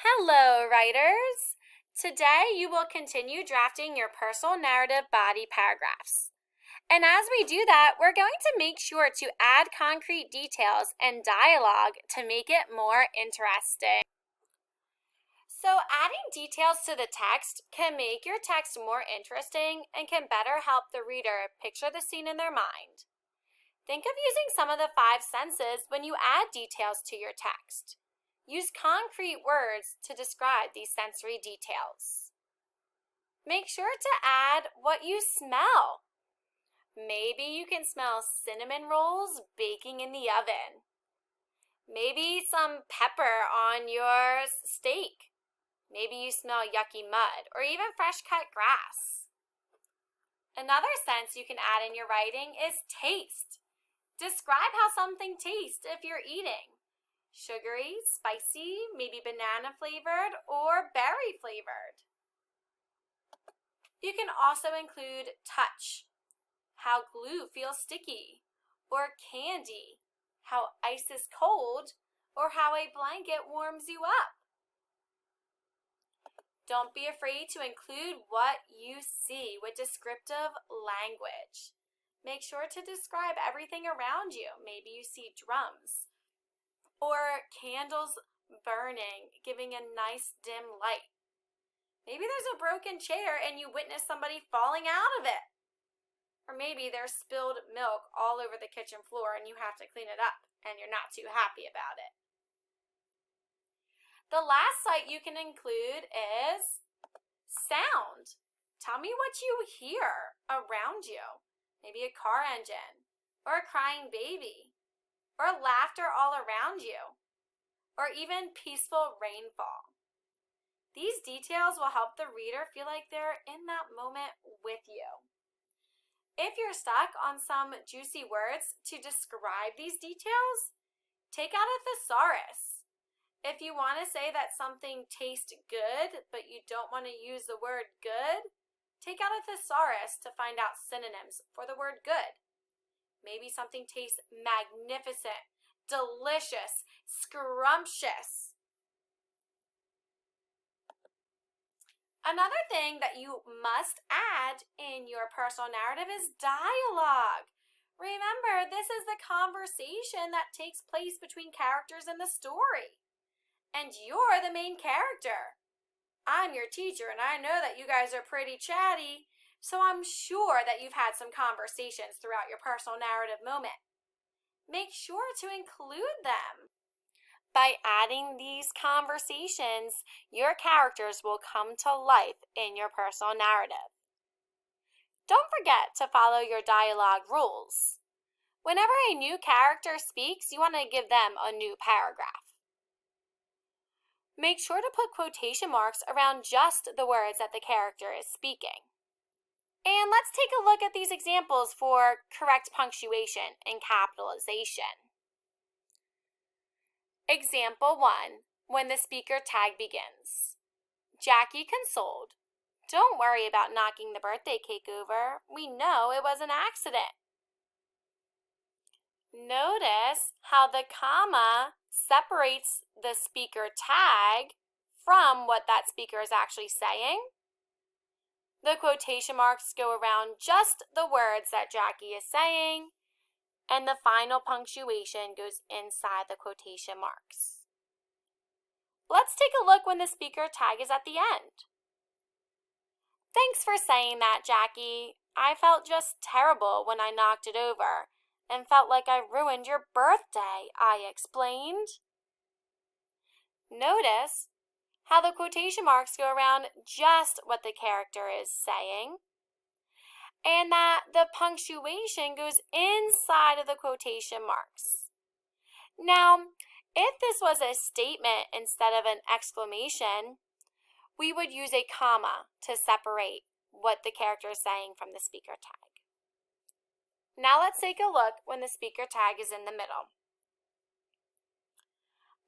Hello, writers! Today you will continue drafting your personal narrative body paragraphs. And as we do that, we're going to make sure to add concrete details and dialogue to make it more interesting. So, adding details to the text can make your text more interesting and can better help the reader picture the scene in their mind. Think of using some of the five senses when you add details to your text. Use concrete words to describe these sensory details. Make sure to add what you smell. Maybe you can smell cinnamon rolls baking in the oven. Maybe some pepper on your steak. Maybe you smell yucky mud or even fresh cut grass. Another sense you can add in your writing is taste. Describe how something tastes if you're eating. Sugary, spicy, maybe banana flavored, or berry flavored. You can also include touch, how glue feels sticky, or candy, how ice is cold, or how a blanket warms you up. Don't be afraid to include what you see with descriptive language. Make sure to describe everything around you. Maybe you see drums or candles burning, giving a nice dim light. Maybe there's a broken chair and you witness somebody falling out of it. Or maybe there's spilled milk all over the kitchen floor and you have to clean it up and you're not too happy about it. The last sight you can include is sound. Tell me what you hear around you. Maybe a car engine, or a crying baby, or laughter all around you, or even peaceful rainfall. These details will help the reader feel like they're in that moment with you. If you're stuck on some juicy words to describe these details, take out a thesaurus. If you want to say that something tastes good, but you don't want to use the word good, take out a thesaurus to find out synonyms for the word good. Maybe something tastes magnificent, delicious, scrumptious. Another thing that you must add in your personal narrative is dialogue. Remember, this is the conversation that takes place between characters in the story. And you're the main character. I'm your teacher, and I know that you guys are pretty chatty, so I'm sure that you've had some conversations throughout your personal narrative moment. Make sure to include them. By adding these conversations, your characters will come to life in your personal narrative. Don't forget to follow your dialogue rules. Whenever a new character speaks, you want to give them a new paragraph. Make sure to put quotation marks around just the words that the character is speaking. And let's take a look at these examples for correct punctuation and capitalization. Example 1, when the speaker tag begins. Jackie consoled, "Don't worry about knocking the birthday cake over. We know it was an accident." Notice how the comma separates the speaker tag from what that speaker is actually saying. The quotation marks go around just the words that Jackie is saying, and the final punctuation goes inside the quotation marks. Let's take a look when the speaker tag is at the end. "Thanks for saying that, Jackie. I felt just terrible when I knocked it over and felt like I ruined your birthday," I explained. Notice how the quotation marks go around just what the character is saying, and that the punctuation goes inside of the quotation marks. Now, if this was a statement instead of an exclamation, we would use a comma to separate what the character is saying from the speaker tag. Now let's take a look when the speaker tag is in the middle.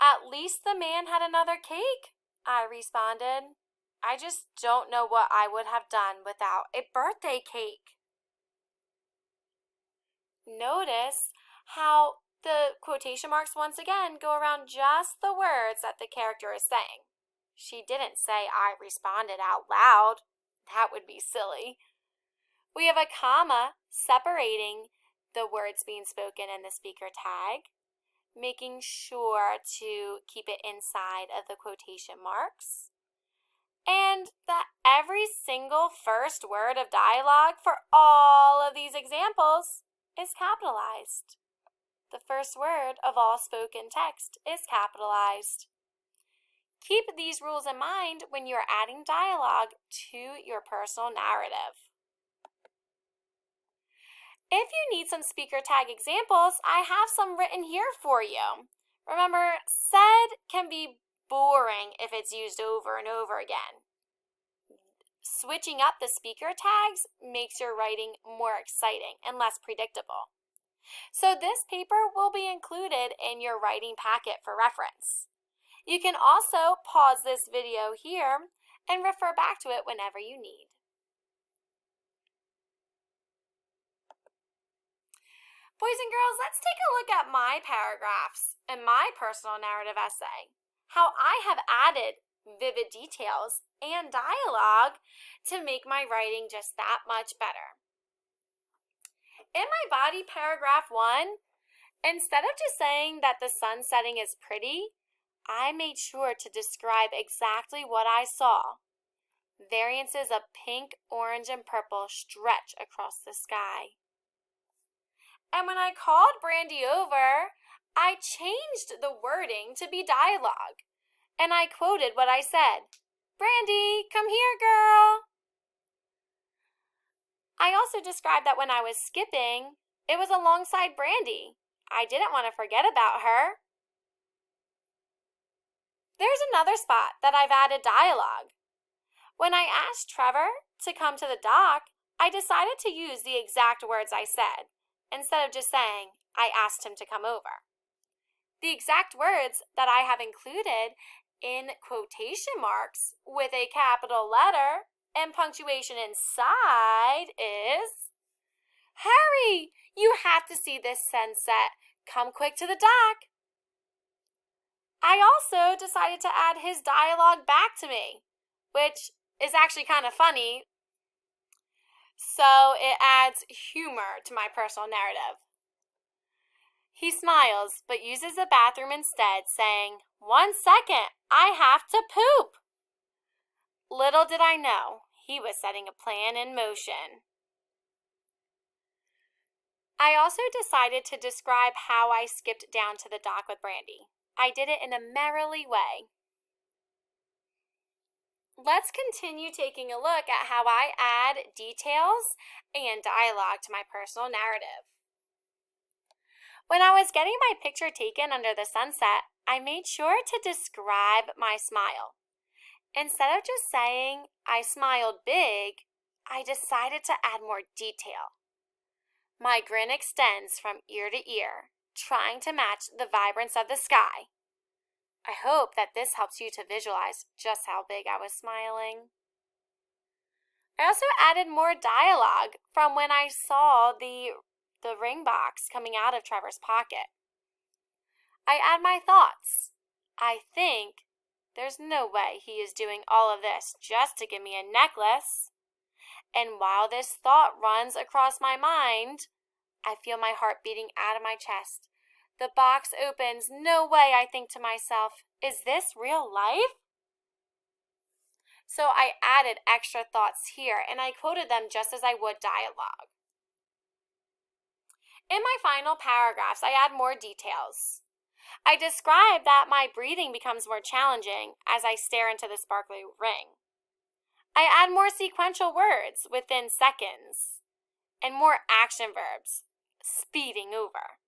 "At least the man had another cake," I responded. "I just don't know what I would have done without a birthday cake." Notice how the quotation marks once again go around just the words that the character is saying. She didn't say I responded out loud. That would be silly. We have a comma separating the words being spoken in the speaker tag, making sure to keep it inside of the quotation marks, and that every single first word of dialogue for all of these examples is capitalized. The first word of all spoken text is capitalized. Keep these rules in mind when you're adding dialogue to your personal narrative. If you need some speaker tag examples, I have some written here for you. Remember, said can be boring if it's used over and over again. Switching up the speaker tags makes your writing more exciting and less predictable. So this paper will be included in your writing packet for reference. You can also pause this video here and refer back to it whenever you need. Boys and girls, let's take a look at my paragraphs and my personal narrative essay. How I have added vivid details and dialogue to make my writing just that much better. In my body paragraph 1, instead of just saying that the sun setting is pretty, I made sure to describe exactly what I saw. Variances of pink, orange, and purple stretch across the sky. And when I called Brandy over, I changed the wording to be dialogue. And I quoted what I said. "Brandy, come here, girl." I also described that when I was skipping, it was alongside Brandy. I didn't want to forget about her. There's another spot that I've added dialogue. When I asked Trevor to come to the dock, I decided to use the exact words I said, instead of just saying, I asked him to come over. The exact words that I have included in quotation marks with a capital letter and punctuation inside is, "Hurry! You have to see this sunset. Come quick to the dock." I also decided to add his dialogue back to me, which is actually kind of funny. So it adds humor to my personal narrative. He smiles, but uses the bathroom instead, saying, "1 second, I have to poop." Little did I know, he was setting a plan in motion. I also decided to describe how I skipped down to the dock with Brandy. I did it in a merrily way. Let's continue taking a look at how I add details and dialogue to my personal narrative. When I was getting my picture taken under the sunset, I made sure to describe my smile. Instead of just saying I smiled big, I decided to add more detail. My grin extends from ear to ear, trying to match the vibrance of the sky. I hope that this helps you to visualize just how big I was smiling. I also added more dialogue from when I saw the ring box coming out of Trevor's pocket. I add my thoughts. I think there's no way he is doing all of this just to give me a necklace. And while this thought runs across my mind, I feel my heart beating out of my chest. The box opens. No way, I think to myself, is this real life? So I added extra thoughts here, and I quoted them just as I would dialogue. In my final paragraphs, I add more details. I describe that my breathing becomes more challenging as I stare into the sparkly ring. I add more sequential words within seconds and more action verbs, speeding over.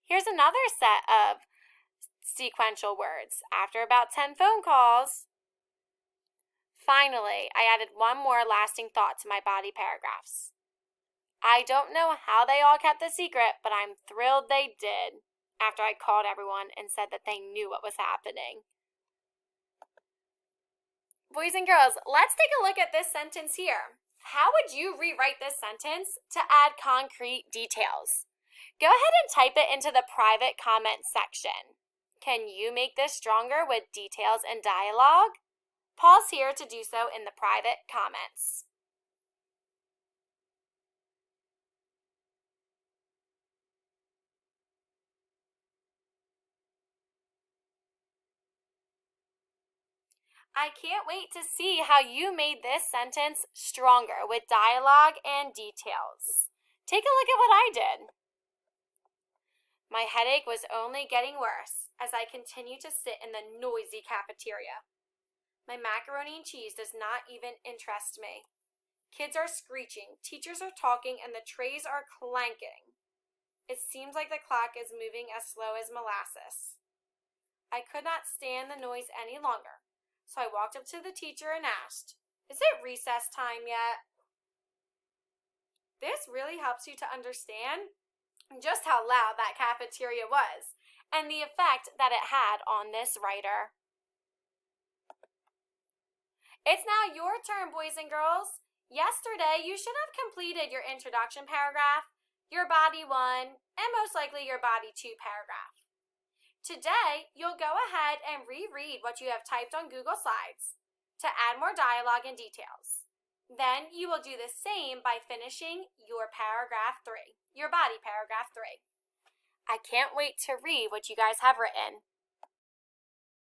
Here's another set of sequential words after about 10 phone calls. Finally, I added one more lasting thought to my body paragraphs. I don't know how they all kept the secret, but I'm thrilled they did after I called everyone and said that they knew what was happening. Boys and girls, let's take a look at this sentence here. How would you rewrite this sentence to add concrete details? Go ahead and type it into the private comment section. Can you make this stronger with details and dialogue? Pause here to do so in the private comments. I can't wait to see how you made this sentence stronger with dialogue and details. Take a look at what I did. My headache was only getting worse as I continued to sit in the noisy cafeteria. My macaroni and cheese does not even interest me. Kids are screeching, teachers are talking, and the trays are clanking. It seems like the clock is moving as slow as molasses. I could not stand the noise any longer, so I walked up to the teacher and asked, "Is it recess time yet?" This really helps you to understand just how loud that cafeteria was and the effect that it had on this writer. It's now your turn, boys and girls. Yesterday, you should have completed your introduction paragraph, your body 1, and most likely your body 2 paragraph. Today, you'll go ahead and reread what you have typed on Google Slides to add more dialogue and details. Then you will do the same by finishing your paragraph 3, your body paragraph 3. I can't wait to read what you guys have written.